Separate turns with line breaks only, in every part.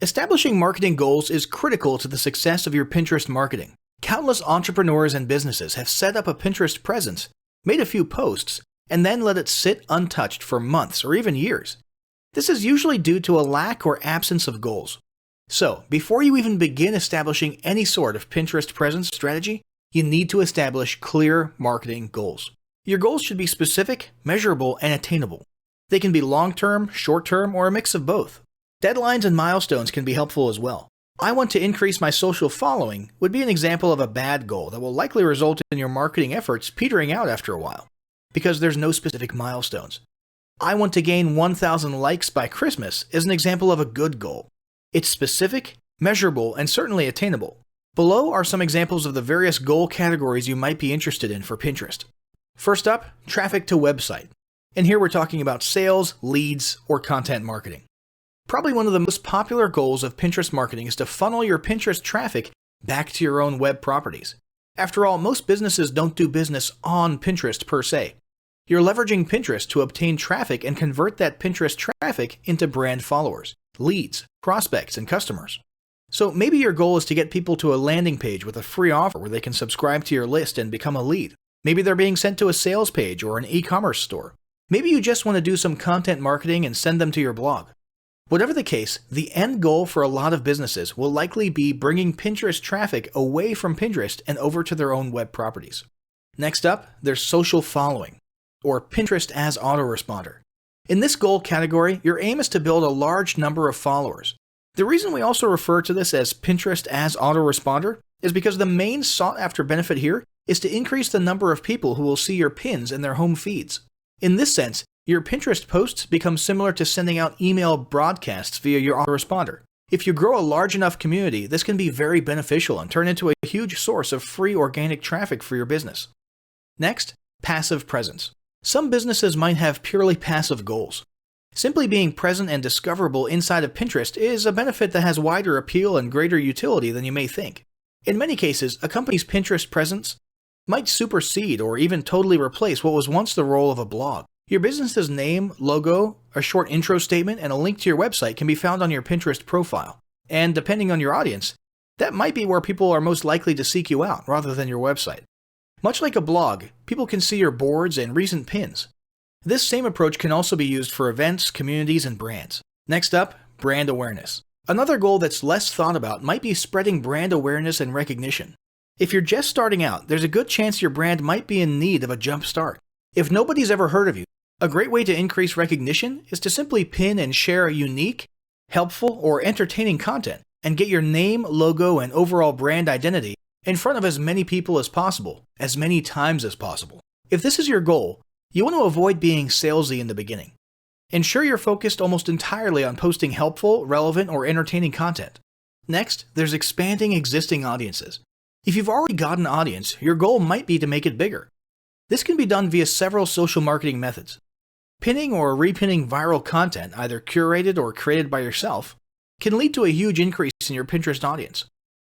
Establishing marketing goals is critical to the success of your Pinterest marketing. Countless entrepreneurs and businesses have set up a Pinterest presence, made a few posts, and then let it sit untouched for months or even years. This is usually due to a lack or absence of goals. So, before you even begin establishing any sort of Pinterest presence strategy, you need to establish clear marketing goals. Your goals should be specific, measurable, and attainable. They can be long-term, short-term, or a mix of both. Deadlines and milestones can be helpful as well. I want to increase my social following would be an example of a bad goal that will likely result in your marketing efforts petering out after a while, because there's no specific milestones. I want to gain 1,000 likes by Christmas is an example of a good goal. It's specific, measurable, and certainly attainable. Below are some examples of the various goal categories you might be interested in for Pinterest. First up, traffic to website. And here we're talking about sales, leads, or content marketing. Probably one of the most popular goals of Pinterest marketing is to funnel your Pinterest traffic back to your own web properties. After all, most businesses don't do business on Pinterest per se. You're leveraging Pinterest to obtain traffic and convert that Pinterest traffic into brand followers, leads, prospects, and customers. So maybe your goal is to get people to a landing page with a free offer where they can subscribe to your list and become a lead. Maybe they're being sent to a sales page or an e-commerce store. Maybe you just want to do some content marketing and send them to your blog. Whatever the case, the end goal for a lot of businesses will likely be bringing Pinterest traffic away from Pinterest and over to their own web properties. Next up, there's social following, or Pinterest as autoresponder. In this goal category, your aim is to build a large number of followers. The reason we also refer to this as Pinterest as autoresponder is because the main sought-after benefit here is to increase the number of people who will see your pins in their home feeds. In this sense, your Pinterest posts become similar to sending out email broadcasts via your autoresponder. If you grow a large enough community, this can be very beneficial and turn into a huge source of free organic traffic for your business. Next, passive presence. Some businesses might have purely passive goals. Simply being present and discoverable inside of Pinterest is a benefit that has wider appeal and greater utility than you may think. In many cases, a company's Pinterest presence might supersede or even totally replace what was once the role of a blog. Your business's name, logo, a short intro statement, and a link to your website can be found on your Pinterest profile. And depending on your audience, that might be where people are most likely to seek you out rather than your website. Much like a blog, people can see your boards and recent pins. This same approach can also be used for events, communities, and brands. Next up, brand awareness. Another goal that's less thought about might be spreading brand awareness and recognition. If you're just starting out, there's a good chance your brand might be in need of a jump start. If nobody's ever heard of you, a great way to increase recognition is to simply pin and share unique, helpful, or entertaining content and get your name, logo, and overall brand identity in front of as many people as possible, as many times as possible. If this is your goal, you want to avoid being salesy in the beginning. Ensure you're focused almost entirely on posting helpful, relevant, or entertaining content. Next, there's expanding existing audiences. If you've already got an audience, your goal might be to make it bigger. This can be done via several social marketing methods. Pinning or repinning viral content, either curated or created by yourself, can lead to a huge increase in your Pinterest audience.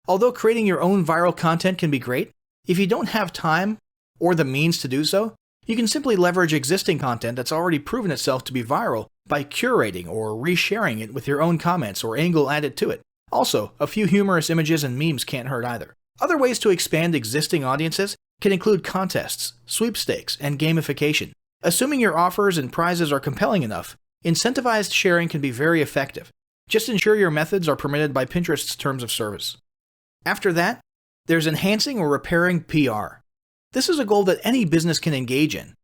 Although creating your own viral content can be great, if you don't have time or the means to do so, you can simply leverage existing content that's already proven itself to be viral by curating or resharing it with your own comments or angle added to it. Also, a few humorous images and memes can't hurt either. Other ways to expand existing audiences can include contests, sweepstakes, and gamification. Assuming your offers and prizes are compelling enough, incentivized sharing can be very effective. Just ensure your methods are permitted by Pinterest's terms of service. After that, there's enhancing or repairing PR. This is a goal that any business can engage in.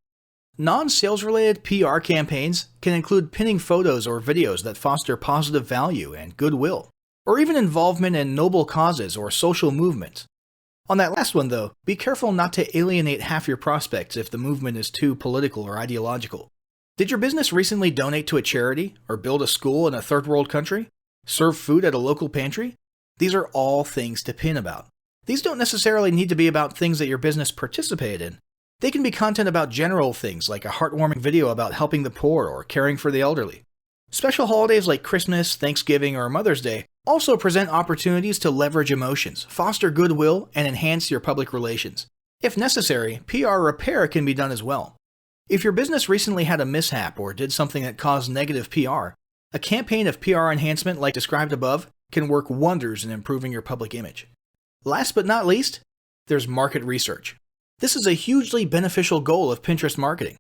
Non-sales related PR campaigns can include pinning photos or videos that foster positive value and goodwill, or even involvement in noble causes or social movements. On that last one though, be careful not to alienate half your prospects if the movement is too political or ideological. Did your business recently donate to a charity, or build a school in a third world country? Serve food at a local pantry? These are all things to pin about. These don't necessarily need to be about things that your business participated in. They can be content about general things like a heartwarming video about helping the poor or caring for the elderly. Special holidays like Christmas, Thanksgiving, or Mother's Day also present opportunities to leverage emotions, foster goodwill, and enhance your public relations. If necessary, PR repair can be done as well. If your business recently had a mishap or did something that caused negative PR, A campaign of PR enhancement like described above can work wonders in improving your public image. Last but not least, there's market research. This is a hugely beneficial goal of Pinterest marketing.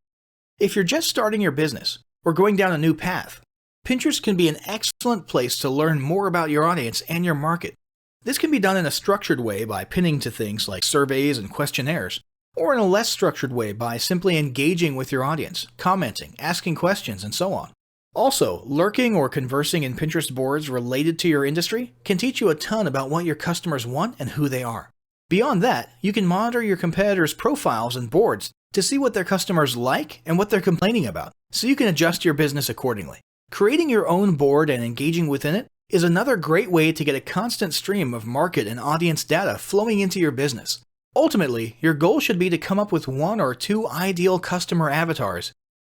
If you're just starting your business or going down a new path, Pinterest can be an excellent place to learn more about your audience and your market. This can be done in a structured way by pinning to things like surveys and questionnaires, or in a less structured way by simply engaging with your audience, commenting, asking questions, and so on. Also, lurking or conversing in Pinterest boards related to your industry can teach you a ton about what your customers want and who they are. Beyond that, you can monitor your competitors' profiles and boards to see what their customers like and what they're complaining about, so you can adjust your business accordingly. Creating your own board and engaging within it is another great way to get a constant stream of market and audience data flowing into your business. Ultimately, your goal should be to come up with 1 or 2 ideal customer avatars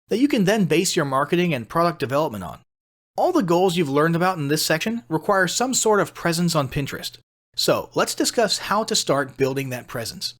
that you can then base your marketing and product development on. All the goals you've learned about in this section require some sort of presence on Pinterest. So let's discuss how to start building that presence.